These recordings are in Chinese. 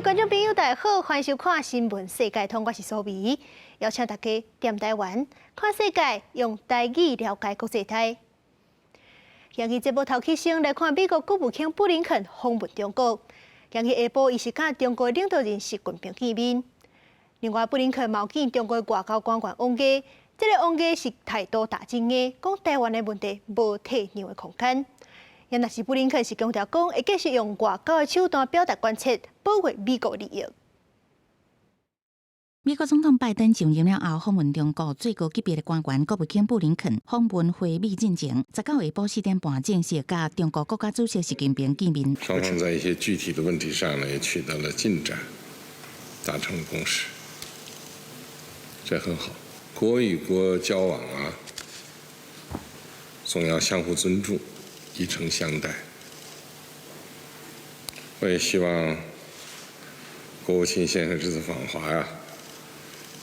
观众朋友，大家好，欢迎收看《新闻世界通》，我是苏眉，邀请大家踮台湾看世界，用台语了解国际台。今日节目头起先来看美国国务卿布林肯访问中国。今日下晡，伊是甲中国领导人习近平见面。另外，布林肯冒见中国外交官员王毅，这个王毅是态度大正的，讲台湾的问题无退让的空间。也若是布林肯是强调讲，会继续用外交的手段表达关切，保卫美国利益。美国总统拜登上任了后，访问中国最高级别的官员国务卿布林肯访问会美进程，19下晡4点半正式甲中国国家主席习近平见面。双方在一些具体的问题上呢，也取得了进展，达成了共识，这很好。国与国交往啊，总要相互尊重，以诚相待。我也希望国务卿先生这次访华呀，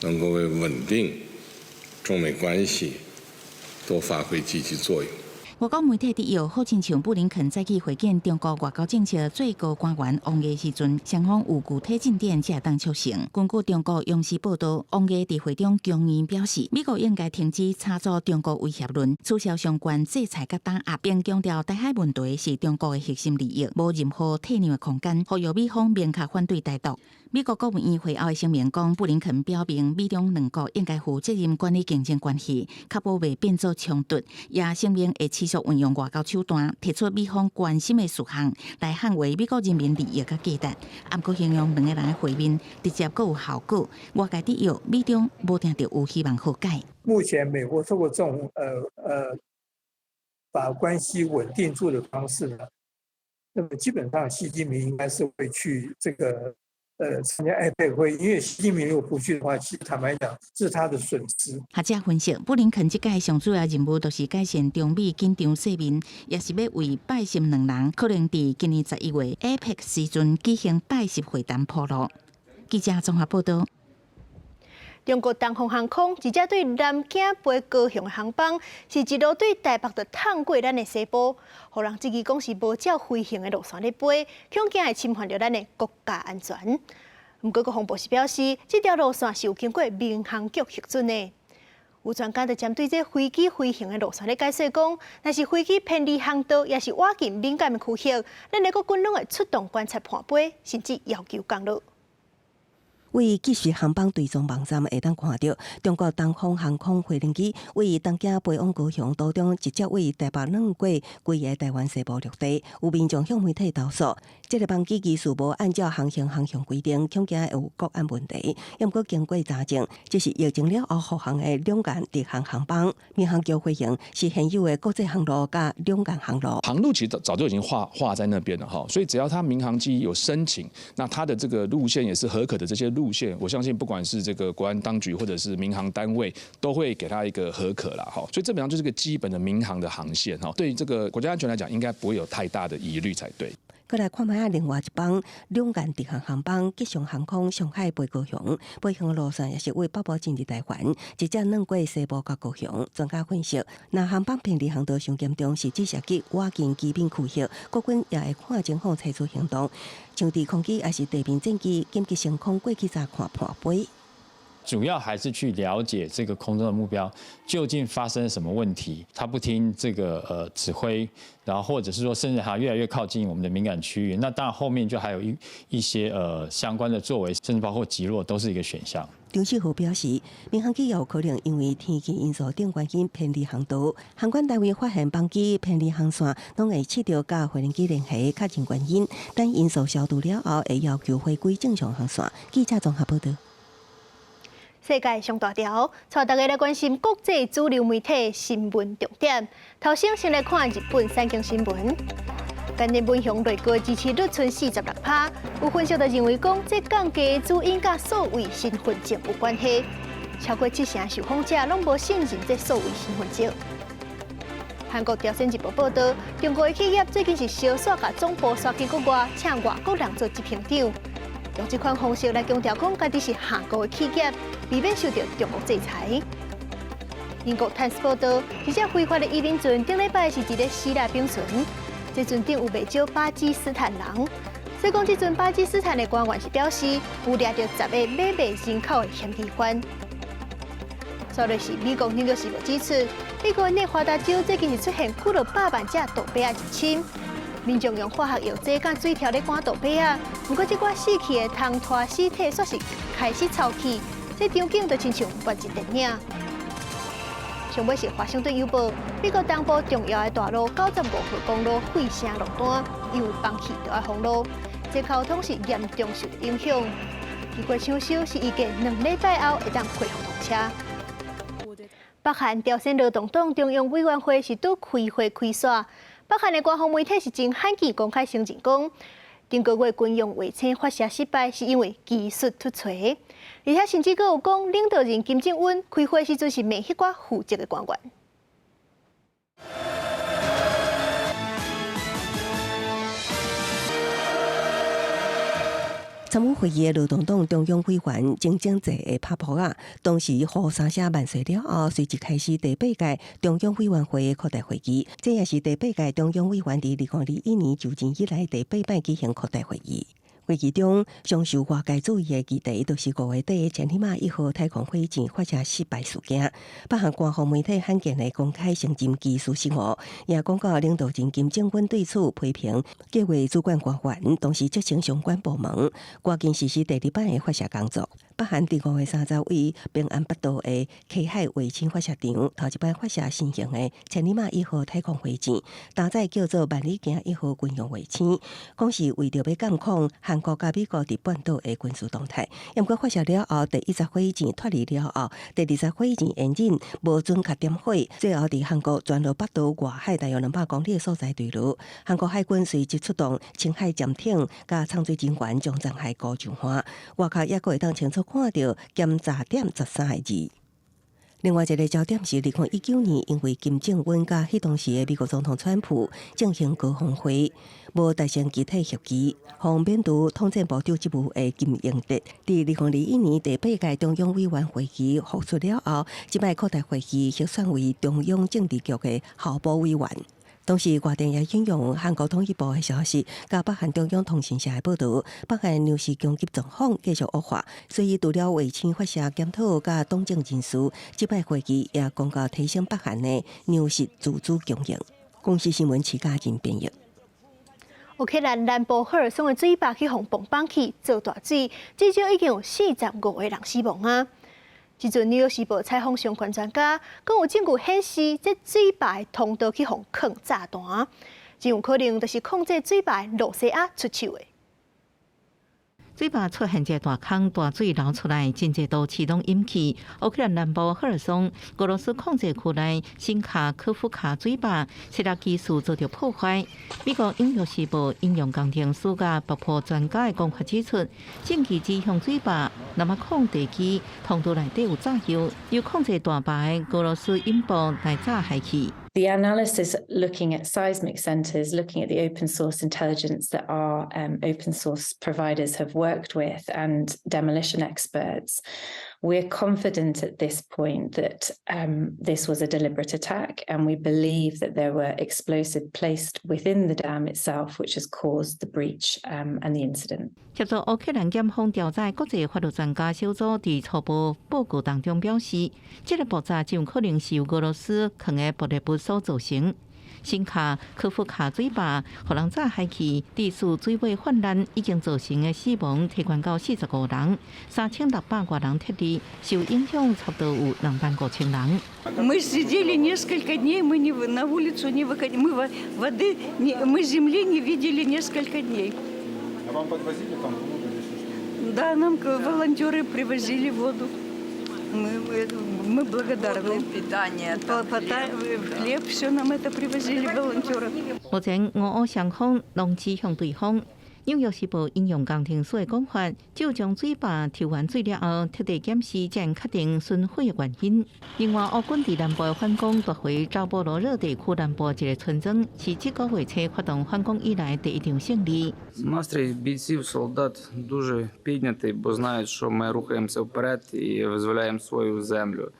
能够为稳定中美关系多发挥积极作用。外交媒体伫好亲像布林肯再去会见中国外交政策最高官员王毅时阵，双方有具体进展才会当促成。根据中国央视报道，王毅伫会中强硬表示，美国应该停止炒作中国威胁论，取消相关制裁甲打压，并强调台海问题是中国的核心利益，无任何退让的空间，呼吁美方明确反对台独。美国国务院会后的声明讲，布林肯表明美中两国应该负责任管理竞争关系，确保未变作冲突。也声明会持续运用外交手段，提出美方关心的事项，来捍卫美国人民利益甲价值。暗过形容两个人的会面直接阁有效果，外界伫有美中无定着有希望和解。目前美国透过这种把关系稳定住的方式呢，那么基本上习近平应该是会去这个。参加 APEC 会，因为习近平如果不去的话，其实坦白讲是他的损失。学者分析，布林肯这届上主要任务就是改善中美紧张世面，也是要为拜习两人可能伫今年11月 APEC 时阵举行拜习会谈铺路。记者综合报道。中国东方航空一架对南京飞高雄的航班，是一路对台北就探过咱的西部，互人质疑讲是无照飞行的路线咧飞，恐惊会侵犯到咱的国家安全。不过，国防部是表示，这条路线是有经过民航局核准的。有专家就针对这飞机飞行的路线咧解释讲，若是飞机偏离航道，也是挖进敏感的区域，咱的国军拢会出动观察判飞，甚至要求降落。为继续航班追踪网站会当看到，中国东方航空飞行机为东京飞往高雄途中，直接为台北软过规个台湾西部陆地。有民众向媒体投诉，这个班机技术无按照航向规定，恐惊有国安问题。不过经过查证，这是疫情了后复航的两岸直航航班。民航局飞行是现有的国际航路加两岸航路。航路其实早就已经画在那边了哈，所以只要他民航机有申请，那他的这个路线也是合可的这些路线，我相信不管是这个国安当局或者是民航单位，都会给他一个合可啦哈。所以这本上就是个基本的民航的航线哈，对于这个国家安全来讲，应该不会有太大的疑虑才对。再来看卖另外一班两岸直航航班吉祥航空上海飞高雄，飞行的路线也是为北部进入台湾，直接软过西部到高雄。专家分析，若航班偏离航道上严重，是指涉及挖进机坪区域，国军也会看情况采取行动，像地空机还是地面战机紧急升空过去查看判飞。主要还是去了解这个空中的目标究竟发生什么问题，他不听这个指挥，然后或者是说甚至还越来越靠近我们的敏感区域，那当然后面就还有一些相关的作为，甚至包括击落都是一个选项。张世豪表示，民航机有可能因为天气因素等原因偏离航道，航管单位发现班机偏离航线，拢会试着甲飞行机联系，确认原因。等因素消除了后，会要求回归正常航线。记者综合报道。世界上大条，带大家来关心国际主流媒体新闻重点。头先先来看日本三经新闻。今日文雄内阁支持率剩46%，有分析就认为讲，这降价主因甲所谓身份证有关系。超过70%受访者拢无信任这所谓身份证。韩国朝鲜日报报道，中国的企业最近是小刷甲总部刷去国外，请外国人做执行长，用这款方式来强调讲，家己是下国的企业。避免受到中国制裁。英国《Times》报道，一只非法的移民船顶礼拜是一个希腊冰船，这船顶有不少巴基斯坦人。所以讲，这阵巴基斯坦的官员是表示，有抓到10个买卖人口的嫌疑犯。所以是美国《纽约时报》指出，美国内华达州最近是出现几了100万只盗白仔入侵，民众用化学药剂甲水条咧赶盗白仔，不过这寡死去的通拖尸体却是开始臭气，这场景就亲像末日电影。上尾是《华盛顿邮报》，美国东部重要的大路95号公路废城路段，因为放弃就要封路，这交通是严重受到影响。结果抢修是预计2礼拜后会当恢复通车。北韩朝鲜劳动党中央委员会是拄开会开煞，北韩的官方媒体是真罕见公开承认讲，中国的军用卫星发射失败是因为技术突锤，而且甚至阁有讲领导人金正恩开会时阵是骂迄寡负责的官员。参与会议的劳动党中央委员金正济的拍扑啊，当时雨三声万岁了后，随即开始第8届中央委员会的扩大会议。这也是第8届中央委员伫2021年就任以来第8摆举行扩大会议。会议中，上受外界注意的议题，就是5月底千里马1号太空火箭发射失败事件。北韩官方媒体罕见的公开承认技术失误，也公告领导人金正恩对此批评计划主管官员，同时责成相关部门赶紧实施第2摆的发射工作。北韩伫5月30日平安北道的启海卫星发射场头一摆发射新型的千里马1号太空火箭，搭载叫做万里镜1号军用卫星，讲是为着要监控韩国甲美国伫半岛的军事动态。不过发射了后，第10火箭脱离了后，第20火箭引引无准确点火，最后伫韩国转落北岛外海大约200公里的所在坠落。韩国海军随即出动青海舰艇甲畅水警员将残骸高上岸，外口也会当清楚看到检查点13个字。另外一个焦点是2019年，因为金正恩甲迄当时的美国总统川普进行高峰会，无达成具体协议，让免除统战部长职务的金英德，伫2021年第8届中央委员会议复出了后，即摆扩大会议核选为中央政治局的候补委员。同时，外电也引用韩国统一部的消息，甲北韩中央通讯社的报道，北韩粮食供给状况继续恶化，所以除了卫星发射检讨甲党政人士，即摆会议也公告提升北韩的粮食自主供应。公司新闻齐家人编译。乌克兰南部赫尔松的水坝去互崩崩去，造大水，至少已经有45个人死亡啊！即阵《纽约时报》采访相关专家，更有证据显示，这水坝的通道去互坑炸弹，真有可能就是控制水坝的罗西亚出手的。水坝出现一大坑，大水流出来，真侪都启动引起乌克兰南部赫尔松俄罗斯控制区内新卡科夫卡水坝设立技术遭到破坏。美国《纽约时报》引用工程师甲爆破专家的讲法指出，证据指向水坝那么控地基通道内底有炸药，由控制大坝的俄罗斯引爆来炸害去。The analysis looking at seismic centres, looking at the open source intelligence that our open source providers have worked with and demolition experts, we're confident at this point that this was a deliberate attack, and we believe that there were explosives placed within the dam itself, which has caused the breach and the incident. 协助乌克兰检方调查国际法律专家小组伫初步报告当中表示，这个爆炸就有可能是由俄罗斯放的爆裂物所造成。新卡科夫卡水坝互人炸害去，地处水位泛滥，已经造成的死亡提悬到45人，3600多人脱离，受影响差不多有25000人。Мы сидели несколько дней, мы на улицу не выходили, мы воды, мы земли не видели несколько дней. А вам подвозили там воду или что? Да, нам волонтеры привозили воду. Мы благодарны. Питание, хлеб, все нам это привозили волонтеры. 目前俄乌双方拢指向对方。纽约时报引用工程师的讲法，只有将水坝抽完水了后，彻底检视，才能确定损毁的原因。另外，乌军伫南部的反攻夺回扎波罗热地区南部一个村庄，是这个月初发动反攻以来第一场胜利。Настрій бійців, солдат дуже піднятий, бо знають, що ми рухаємося вперед і визволяємо свою землю.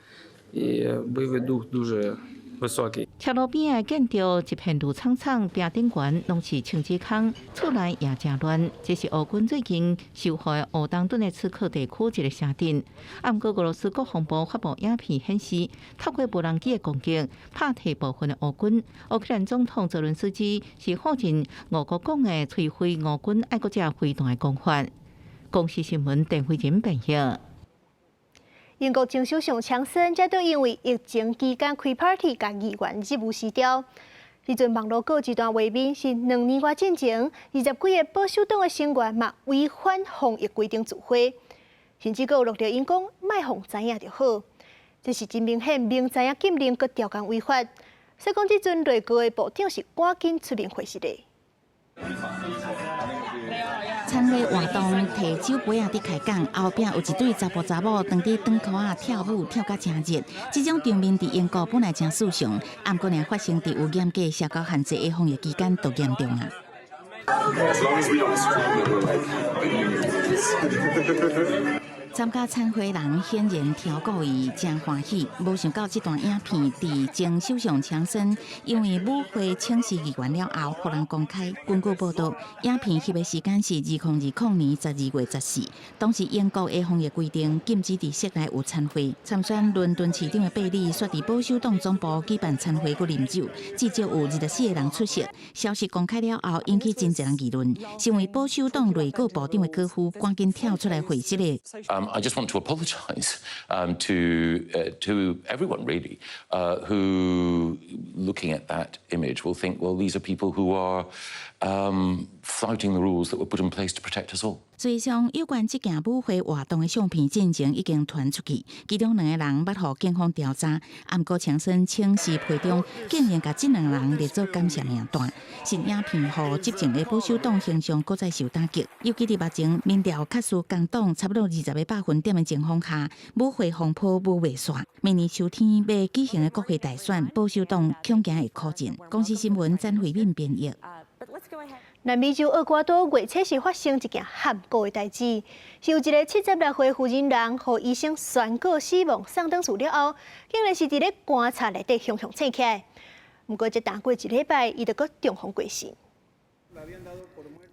І бойовий дух дуже 不刷给。车路边的建筑一片绿葱葱，边顶悬拢是青枝空，厝内也真乱。这是俄军最近收复的俄东顿涅茨克地区一个城镇。不过，俄罗斯国防部发布影片显示，透过无人机的攻击，拍退部分的俄军。乌克兰总统泽伦斯基是否认俄国讲的摧毁俄军爱国者飞弹的讲法。公视新闻陈慧仁报道。英国前首相强森则都因为疫情期间开 party， 甲议员入无死掉。时阵网络告一段画面是2年外之前，20几个保守党的成员嘛违反防疫规定聚会，甚至有录到因讲卖互知影就好。这是真明显，明知影禁令，佮条件违法。所以讲，这阵内阁的部长是赶紧出面回释的。参会活动摕酒杯仔伫开讲，后壁有一对查甫查某当伫长裤仔跳舞，跳甲真热。这种场面伫英国本来真正常，不过呢发生伫有严格社交限制的防疫期间，就严重啊。参加参会人显然调故意真欢喜，无想到这段影片伫前首相强森因为舞会请示议员了后，互人公开。根据报道，影片翕的时间是2020年12月14，当时英国的防疫规定禁止伫室内有参会。参选伦敦市长的贝利说，伫保守党总部举办参会佮饮酒，至少有24个人出席。消息公开了后，引起真侪人议论。身为保守党内阁部长的戈夫赶紧跳出来回击咧。I just want to apologise to everyone really who, looking at that image, will think, well, these are people who are flouting the rules that were put in place to protect us all. 最上有关这件舞会活动的相片进程已经传出去，其中2个人捌互警方调查，不过强森请示会中竟然把这2个人列作感谢名单。新影片互执政的保守党形象搁再受打击，尤其伫目前民调确实降档差不多20个百分点的情况下，舞会风波舞未煞。明年秋天要举行的国会大选，保守党恐惊会苦战。公视新闻詹慧敏编译。南美洲厄瓜多月初是发生一件喊过的代志，是有一个76岁负责人，互医生宣告死亡，送转厝了后，竟然是伫咧棺材内底雄雄醒起来。不过，才打过1礼拜，伊就搁中风过世。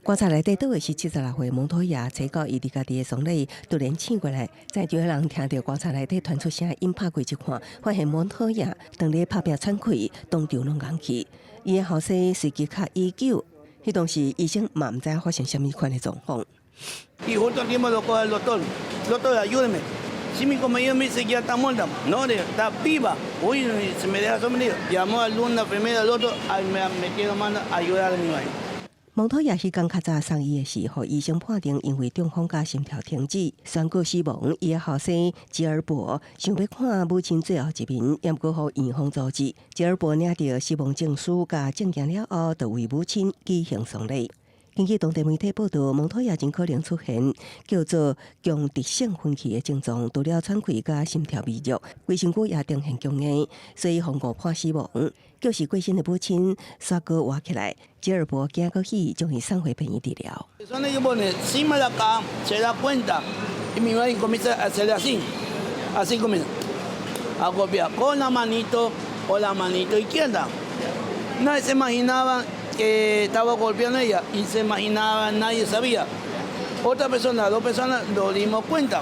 棺材内底倒的是76岁蒙托亚，找到伊伫家己的丧礼，突然醒过来，在场的人听到棺材内底传出声音，拍过去看，发现蒙托亚当咧拍拼喘气，当场拢硬去。伊的后生随即卡医救。迄当时医生嘛毋知发生什么款的状况。Y justo tiempo tocó al doctor, ayúdeme. Si mi compañero me dice que ya está muerta, no, está viva. Uy, se me deja sorprendido. Llamó a una enfermera, al otro, me quiero mandar a ayudar a mi madre. 蒙托亚迄天较早送医的时候，医生判定因为中风加心跳停止，宣告死亡。伊的后生吉尔伯想要看母亲最后一面，也不过予院方阻止。吉尔伯领到死亡证书加证件了后，就为母亲举行丧礼。根据当地媒体报道，蒙托亚真可能出现叫做强直性分歧的症状，除了喘气加心跳微弱，规身躯也呈现僵硬，所以互误判死亡。就是过身的母亲刷锅活起来，吉尔伯惊过去，将伊送回病院治疗。Persona que pone encima de la cama se da cuenta y mi madre comienza a hacer así comienza a golpear con la manito o la manito izquierda. Nadie se imaginaba que estaba golpeando a ella y se imaginaba, nadie sabía. Otra persona, 2 personas, nos dimos cuenta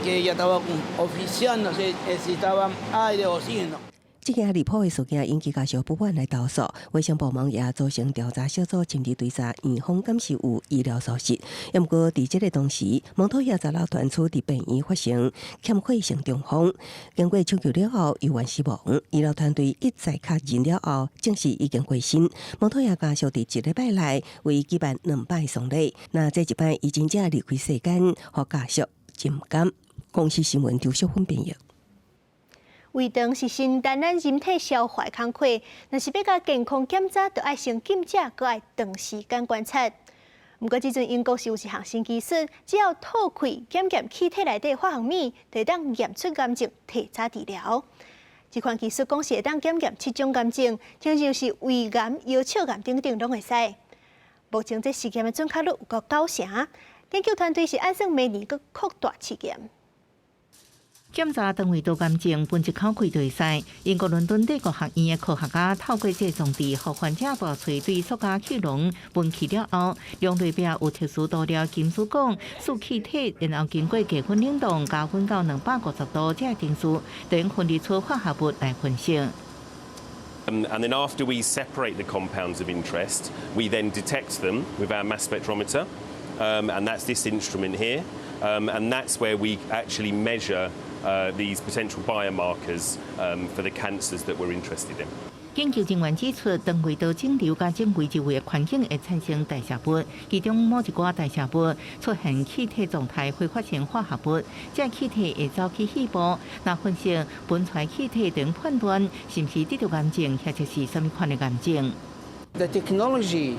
que ella estaba oficiando, necesitaba aire, oxígeno. 这件离谱的事件引起家属不满来投诉，卫生部门也组成调查小组，深入追查院方敢是有医疗疏失。不过，在这个同时，蒙托亚杂楼传出伫病院发生欠血性中风，经过抢救了后意外死亡。医疗团队一再确认了后，证实已经过身。蒙托亚家属伫1礼拜内为举办2摆丧礼，那这1摆已经正离开世间，互家属真不甘。公视新闻周淑芬编译。胃肠是新单咱人体消化的工课，若是要甲健康检查，就要先检查，搁爱长时间观察。不过，即阵英国是有一项新技术，只要透气检验气体内底化学物，就会当验出癌症，提早治疗。这款技术讲是会当检验7种癌症，像是胃癌、腰鞘癌等等拢会使。目前这实验的准确率有到90%，研究团队是按算每年搁扩大试验。检查单位多感症分一口气就会。英国伦敦帝国学院的科学家透过这装置，互患者大喙对塑胶气囊分气了后，量内壁有特殊涂料金属汞使气体，然后经过低温冷冻加温到250度，才会定数，等分离出化合物来分析。And then after we separate the compounds of interest, we then detect them with our mass spectrometer, and that's this instrument here, and that's where we actually measure these potential biomarkers for the cancers that we're interested in. 研究人员指出，当胃道肿瘤加正规周围的环境会产生代谢物，其中某一寡代谢物出现气体状态挥发性化合物，这气体会走去细胞，那分析分出来气体等判断是不是得到癌症，或者是什么款的癌症。The technology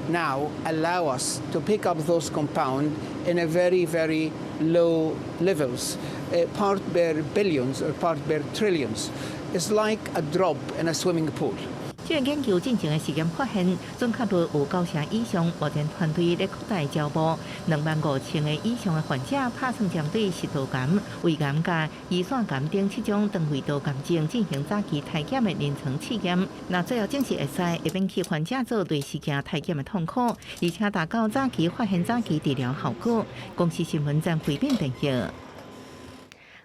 now allow us to pick up those compounds in a very, very low levels, part per billions or part per trillions. It's like a drop in a swimming pool. 这个研究进行的实验发现，准确率有90%以上。目前团队在扩大招募25000个以上的患者，打算针对食道癌、胃癌、甲胰腺癌等7种肠胃道癌症进行早期体检的临床试验。那最后证实会免去患者做对事件体检的痛苦，而且达到早期发现、早期治疗效果。公司新闻站回应电视。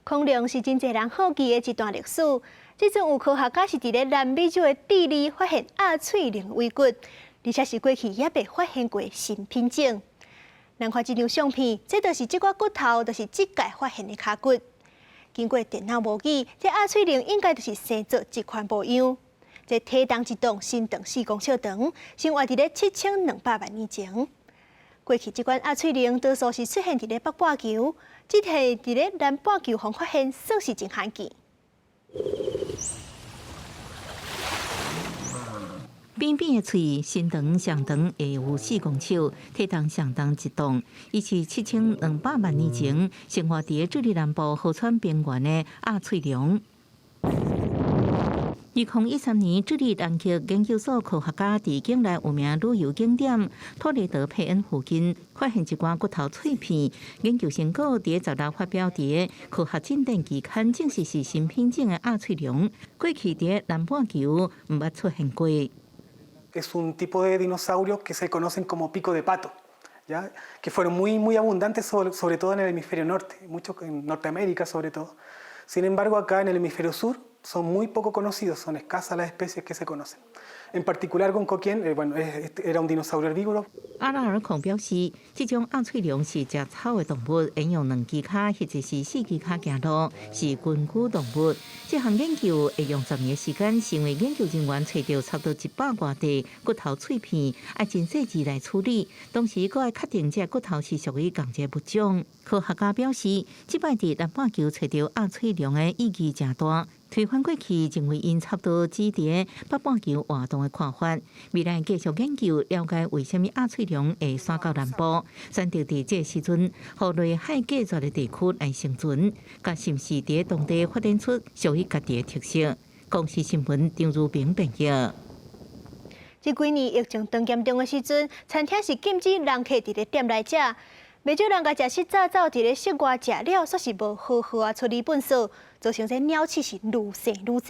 恐龙是真侪人好奇的一段历史。即阵有科学家是伫咧南美洲的智利发现鸭喙龙尾骨，而且是过去也未发现过新品种。咱看这张相片，这就是这块骨头，就是即届发现的骹骨。经过电脑模拟，这鸭喙龙应该就是生做这款模样。这体重一栋身长4公尺长，生活伫咧7200万年前。过去这款鸭喙龙多数是出现伫咧北半球，只係伫咧南半球方发现，算是真罕见。扁扁的喙，身长上长会有4公尺，体重相当一吨。伊是7200万年前生活伫智利南部河川边缘的鸭喙龙。2013年，智利南极研究所科学家伫境内有名旅游景点托雷德佩恩附近发现一罐骨头脆片，研究成果伫16发表伫科学进展期刊，证实是新品种的鸭喙龙，过去伫南半球毋捌出现过。Es un tipo de dinosaurio que se conocen como pico de pato, ¿ya? Que fueron muy abundantes sobre todo en el hemisferio norte, mucho en Norteamérica sobre todo. Sin embargo, acá en el hemisferio sur son muy poco conocidos, son escasas las especies que se conocen. En particular con Coquien, era un dinosaurio herbívoro. 阿拉尔孔表示，这种鸭喙龙是食草的动物，会用2只脚或者是4只脚行路，是群居动物。这项研究会用10年时间，成为研究人员找到差不多100多块骨头脆片，要真细致来处理，同时佫要确定这骨头是属于共一物种。科学家表示，即摆伫南半球找到鸭喙龙的意义真大。推翻过去认为因差不多只伫北半球活动的看法，未来继续研究了解为什么鸭喙龙会山到南部，选择伫这时阵，互内海隔绝的地区来生存，甲是毋是伫当地发展出属于家己的特色。公司新闻张如平编译。这几年疫情当严重的时阵，餐厅是禁止人客伫咧店内食。袂少人甲食食早早伫咧室外食了，说是无好好啊处理粪扫，造成这鸟鼠是愈生愈多。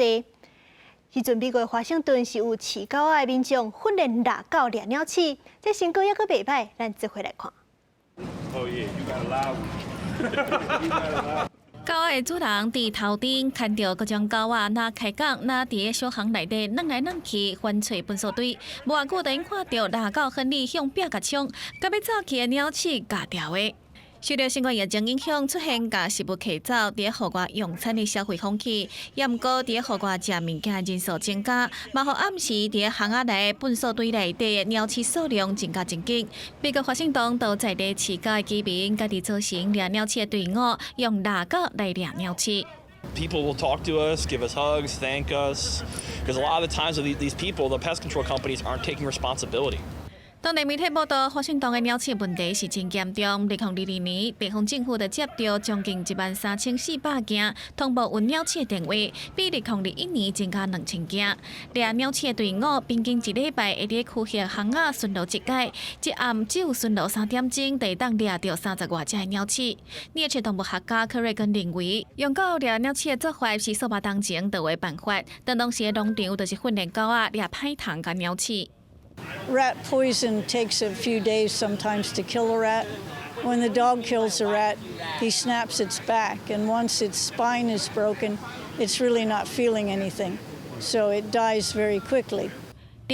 时阵美国华盛顿是有饲狗仔的民众训练腊狗掠鸟鼠，这成果抑阁袂歹，咱做回来看。狗仔的主人伫头顶看到各种狗仔，若开讲，若伫个小巷内底弄来弄去，翻找粪扫堆。无偌久，突然看到腊狗亨利向壁甲冲，甲要走去的鸟鼠夹掉的。受到新冠疫情影响，出现甲食物客走，伫互我用餐的消费风气，也毋过伫互我食物件人数增加，嘛互暗时伫巷仔内粪扫堆内底的鸟鼠数量增加真紧。美国华盛顿都在地饲狗的居民，家己组成掠鸟鼠的队伍，用腊狗来掠鸟鼠。People will talk to us, give us hugs, thank us, because a lot of the times with these people, the pest control companies aren't taking responsibility. 当地媒体报道，华盛顿的鸟鼠问题是真严重。2022年，地方政府就接到将近13400件通报温鸟鼠的电话，比2021年增加2000件。掠鸟鼠的队伍平均一礼拜会伫区域巷仔巡逻一届，一暗只有巡逻3点钟，就当掠到30多只的鸟鼠。猎犬动物学家柯瑞根认为，用狗掠鸟鼠的做法是数百当前倒位办法，当时的农场就是训练狗仔掠歹虫甲鸟鼠。Rat poison takes a few days sometimes to kill a rat. When the dog kills a rat, he snaps its back, and once its spine is broken, it's really not feeling anything, so it dies very quickly.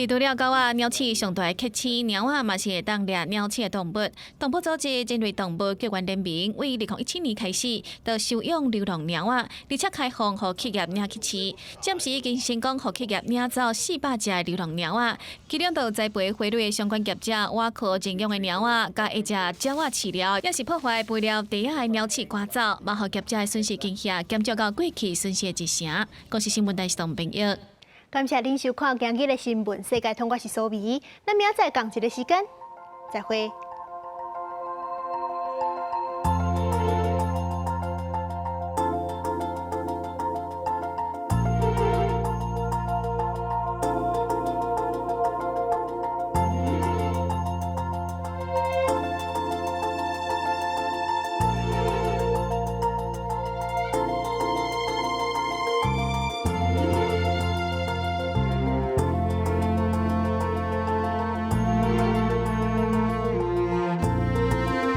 除了狗仔、鸟鼠上大的客市，猫仔嘛是会当掠鸟鼠的动物。动物组织人类动物救援联盟为2017年开始，就收养流浪猫仔，而且开放予企业领去饲。暂时已经成功予企业领走400只的流浪猫仔，其中就栽培花蕊的相关业者挖靠认养的猫仔，甲一只鸟仔饲料，也是破坏肥料地下的鸟鼠赶走，嘛予业者的损失金额减少到过去损失的1成。公司新闻台是董炳玉。感谢您收看今日的新闻，世界通我是苏眉，咱明仔载同一个时间再会。